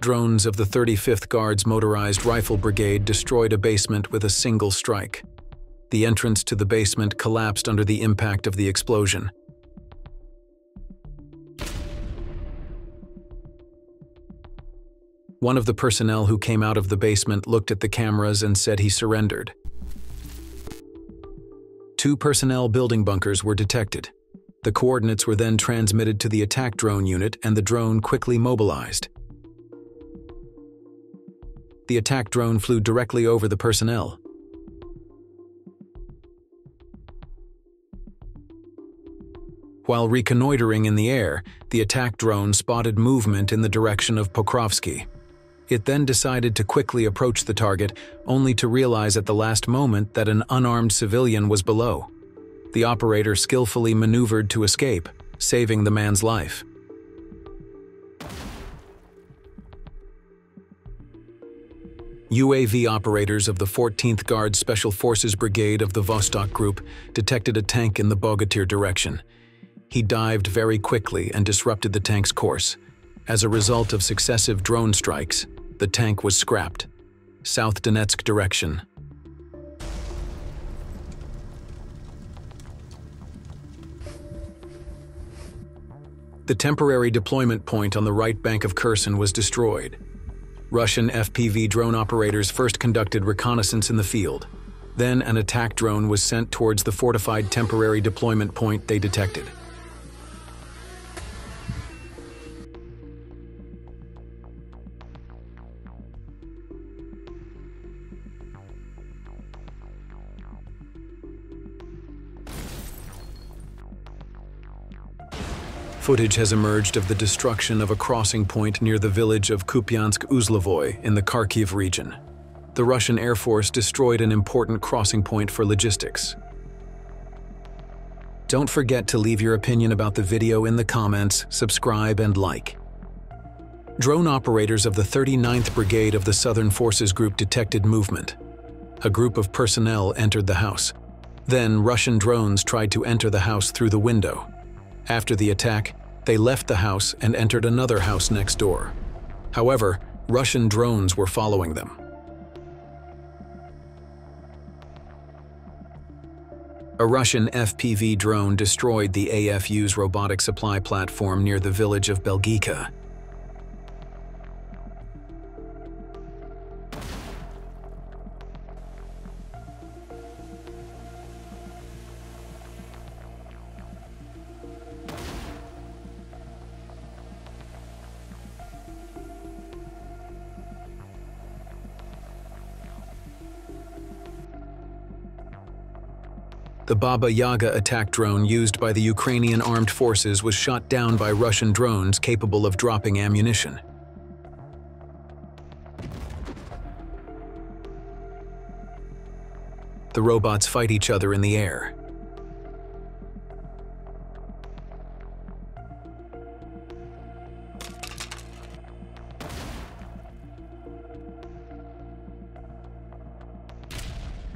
Drones of the 35th Guards Motorized Rifle Brigade destroyed a basement with a single strike. The entrance to the basement collapsed under the impact of the explosion. One of the personnel who came out of the basement looked at the cameras and said he surrendered. 2 personnel building bunkers were detected. The coordinates were then transmitted to the attack drone unit and the drone quickly mobilized. The attack drone flew directly over the personnel. While reconnoitering in the air, the attack drone spotted movement in the direction of Pokrovsky. It then decided to quickly approach the target, only to realize at the last moment that an unarmed civilian was below. The operator skillfully maneuvered to escape, saving the man's life. UAV operators of the 14th Guards Special Forces Brigade of the Vostok Group detected a tank in the Bogatyr direction. He dived very quickly and disrupted the tank's course. As a result of successive drone strikes, the tank was scrapped. South Donetsk direction. The temporary deployment point on the right bank of Kherson was destroyed. Russian FPV drone operators first conducted reconnaissance in the field. Then an attack drone was sent towards the fortified temporary deployment point they detected. Footage has emerged of the destruction of a crossing point near the village of Kupiansk-Uzlovoy in the Kharkiv region. The Russian Air Force destroyed an important crossing point for logistics. Don't forget to leave your opinion about the video in the comments, subscribe, and like. Drone operators of the 39th Brigade of the Southern Forces Group detected movement. A group of personnel entered the house. Then Russian drones tried to enter the house through the window. After the attack, they left the house and entered another house next door. However, Russian drones were following them. A Russian FPV drone destroyed the AFU's robotic supply platform near the village of Belgika. The Baba Yaga attack drone used by the Ukrainian armed forces was shot down by Russian drones capable of dropping ammunition. The robots fight each other in the air.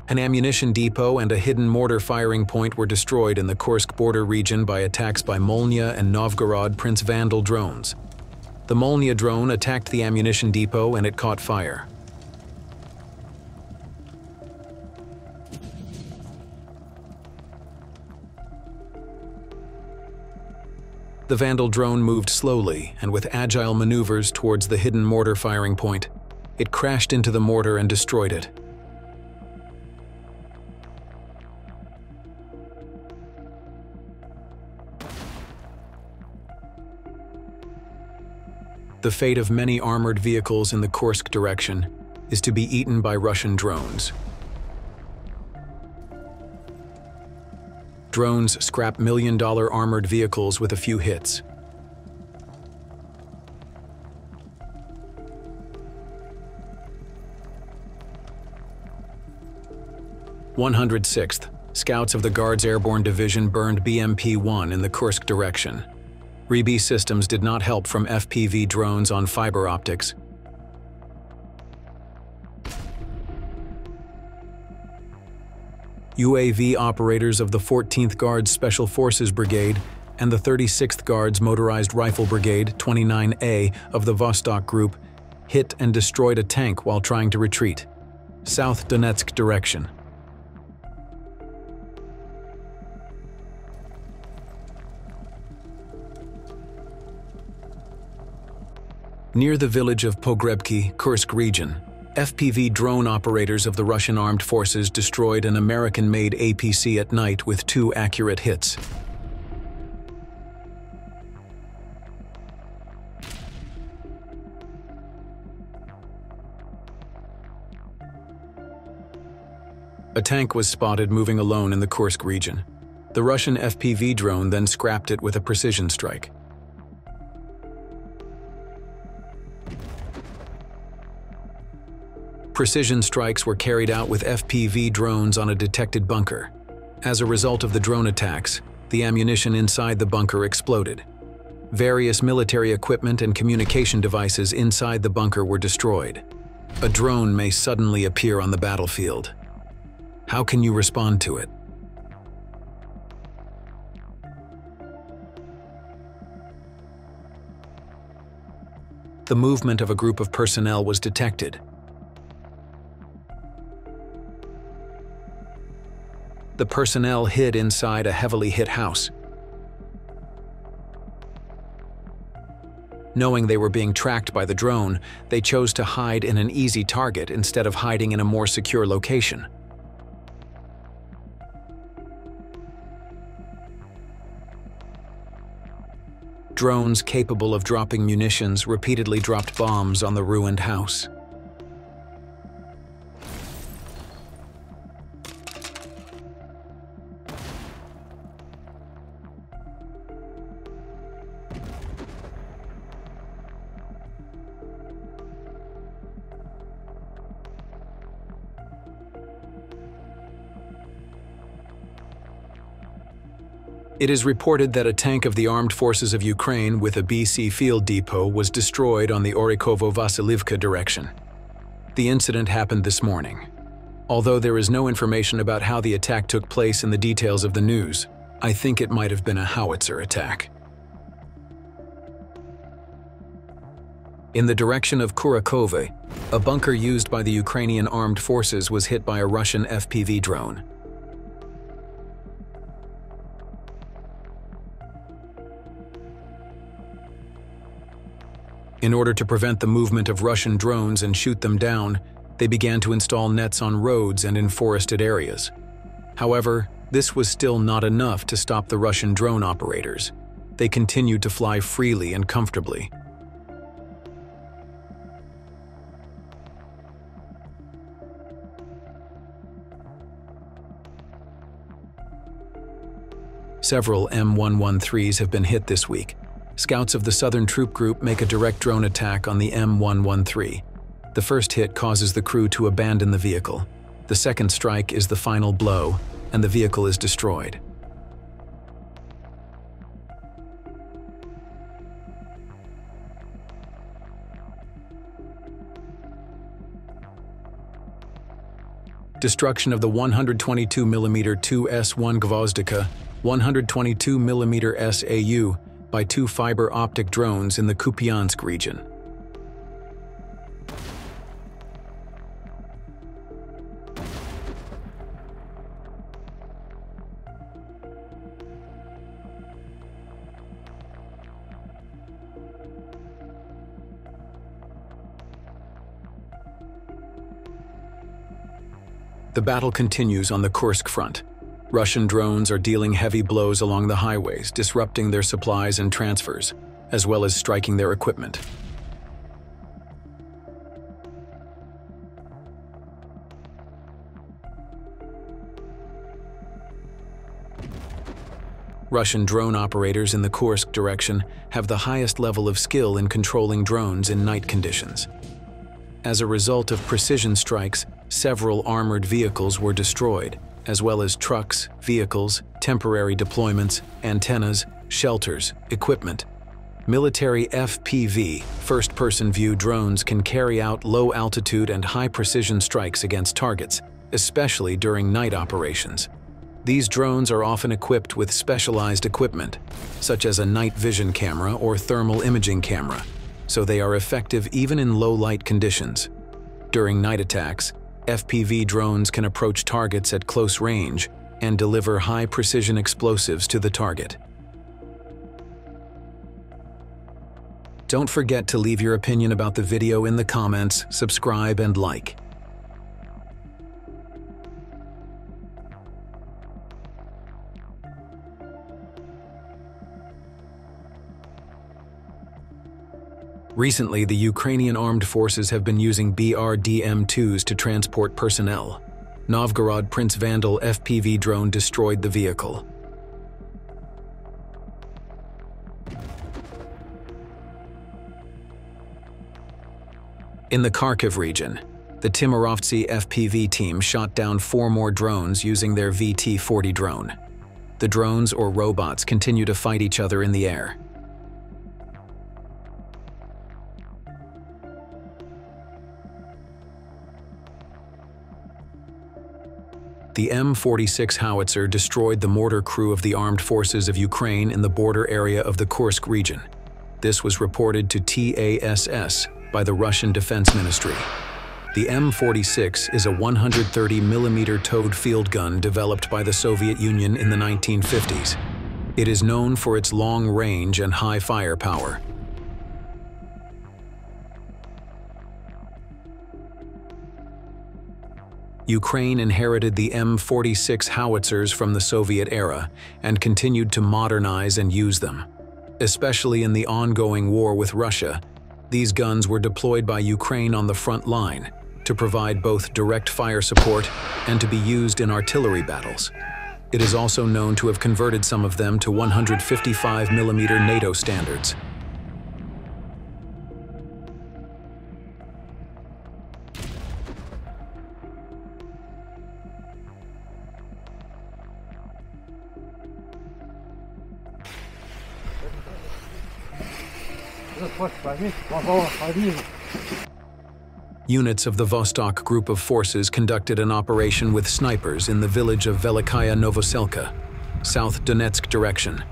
An ammunition depot and a hidden mortar firing point were destroyed in the Kursk border region by attacks by Molnya and Novgorod Prince Vandal drones. The Molnya drone attacked the ammunition depot and it caught fire. The Vandal drone moved slowly and with agile maneuvers towards the hidden mortar firing point. It crashed into the mortar and destroyed it. The fate of many armored vehicles in the Kursk direction is to be eaten by Russian drones. Drones scrap million-dollar armored vehicles with a few hits. (106th) Scouts of the Guards Airborne Division burned BMP-1 in the Kursk direction. REB systems did not help from FPV drones on fiber optics. UAV operators of the 14th Guards Special Forces Brigade and the 36th Guards Motorized Rifle Brigade 29A of the Vostok Group hit and destroyed a tank while trying to retreat. South Donetsk direction. Near the village of Pogrebki, Kursk region, FPV drone operators of the Russian armed forces destroyed an American-made APC at night with 2 accurate hits. A tank was spotted moving alone in the Kursk region. The Russian FPV drone then scrapped it with a precision strike. Precision strikes were carried out with FPV drones on a detected bunker. As a result of the drone attacks, the ammunition inside the bunker exploded. Various military equipment and communication devices inside the bunker were destroyed. A drone may suddenly appear on the battlefield. How can you respond to it? The movement of a group of personnel was detected. The personnel hid inside a heavily hit house. Knowing they were being tracked by the drone, they chose to hide in an easy target instead of hiding in a more secure location. Drones capable of dropping munitions repeatedly dropped bombs on the ruined house. It is reported that a tank of the armed forces of Ukraine with a BC field depot was destroyed on the Orikovo-Vasilivka direction. The incident happened this morning. Although there is no information about how the attack took place in the details of the news, I think it might have been a howitzer attack. In the direction of Kurakove, a bunker used by the Ukrainian armed forces was hit by a Russian FPV drone. In order to prevent the movement of Russian drones and shoot them down, they began to install nets on roads and in forested areas. However, this was still not enough to stop the Russian drone operators. They continued to fly freely and comfortably. Several M113s have been hit this week. Scouts of the Southern Troop Group make a direct drone attack on the M113. The first hit causes the crew to abandon the vehicle. The second strike is the final blow, and the vehicle is destroyed. Destruction of the 122mm 2S1 Gvozdika, 122mm SAU, by 2 fiber optic drones in the Kupiansk region. The battle continues on the Kursk front. Russian drones are dealing heavy blows along the highways, disrupting their supplies and transfers, as well as striking their equipment. Russian drone operators in the Kursk direction have the highest level of skill in controlling drones in night conditions. As a result of precision strikes, several armored vehicles were destroyed, as well as trucks, vehicles, temporary deployments, antennas, shelters, equipment. Military FPV, first-person view drones can carry out low-altitude and high-precision strikes against targets, especially during night operations. These drones are often equipped with specialized equipment, such as a night vision camera or thermal imaging camera. so they are effective even in low light conditions. During night attacks, FPV drones can approach targets at close range and deliver high-precision explosives to the target. Don't forget to leave your opinion about the video in the comments, subscribe and like. Recently, the Ukrainian armed forces have been using BRDM-2s to transport personnel. Novgorod Prince Vandal FPV drone destroyed the vehicle. In the Kharkiv region, the Timirovtsi FPV team shot down 4 more drones using their VT-40 drone. The drones, or robots, continue to fight each other in the air. The M46 howitzer destroyed the mortar crew of the armed forces of Ukraine in the border area of the Kursk region. This was reported to TASS by the Russian Defense Ministry. The M46 is a 130mm towed field gun developed by the Soviet Union in the 1950s. It is known for its long range and high firepower. Ukraine inherited the M46 howitzers from the Soviet era and continued to modernize and use them. Especially in the ongoing war with Russia, these guns were deployed by Ukraine on the front line to provide both direct fire support and to be used in artillery battles. It is also known to have converted some of them to 155mm NATO standards. Units of the Vostok Group of Forces conducted an operation with snipers in the village of Velikaya Novoselka, South Donetsk direction.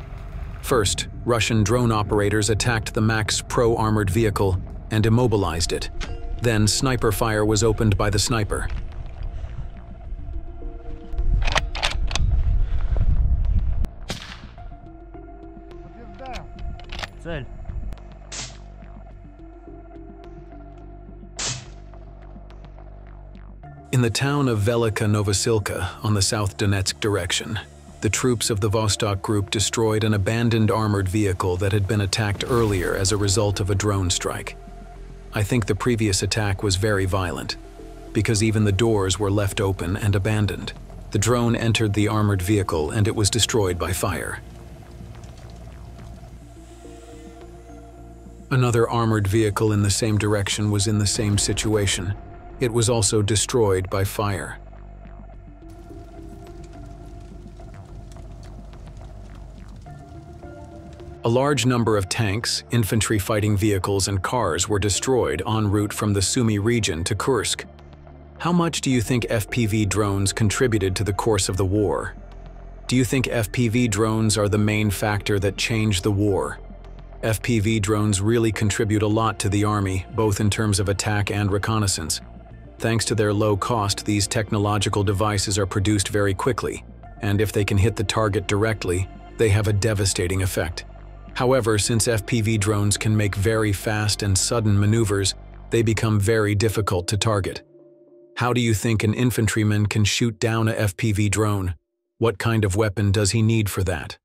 First, Russian drone operators attacked the Max Pro armored vehicle and immobilized it. Then sniper fire was opened by the sniper. In the town of Velika Novosilka on the South Donetsk direction, the troops of the Vostok Group destroyed an abandoned armored vehicle that had been attacked earlier as a result of a drone strike. I think the previous attack was very violent, because even the doors were left open and abandoned. The drone entered the armored vehicle and it was destroyed by fire. Another armored vehicle in the same direction was in the same situation. It was also destroyed by fire. A large number of tanks, infantry fighting vehicles, and cars were destroyed en route from the Sumy region to Kursk. How much do you think FPV drones contributed to the course of the war? Do you think FPV drones are the main factor that changed the war? FPV drones really contribute a lot to the army, both in terms of attack and reconnaissance. Thanks to their low cost, these technological devices are produced very quickly, and if they can hit the target directly, they have a devastating effect. However, since FPV drones can make very fast and sudden maneuvers, they become very difficult to target. How do you think an infantryman can shoot down a FPV drone? What kind of weapon does he need for that?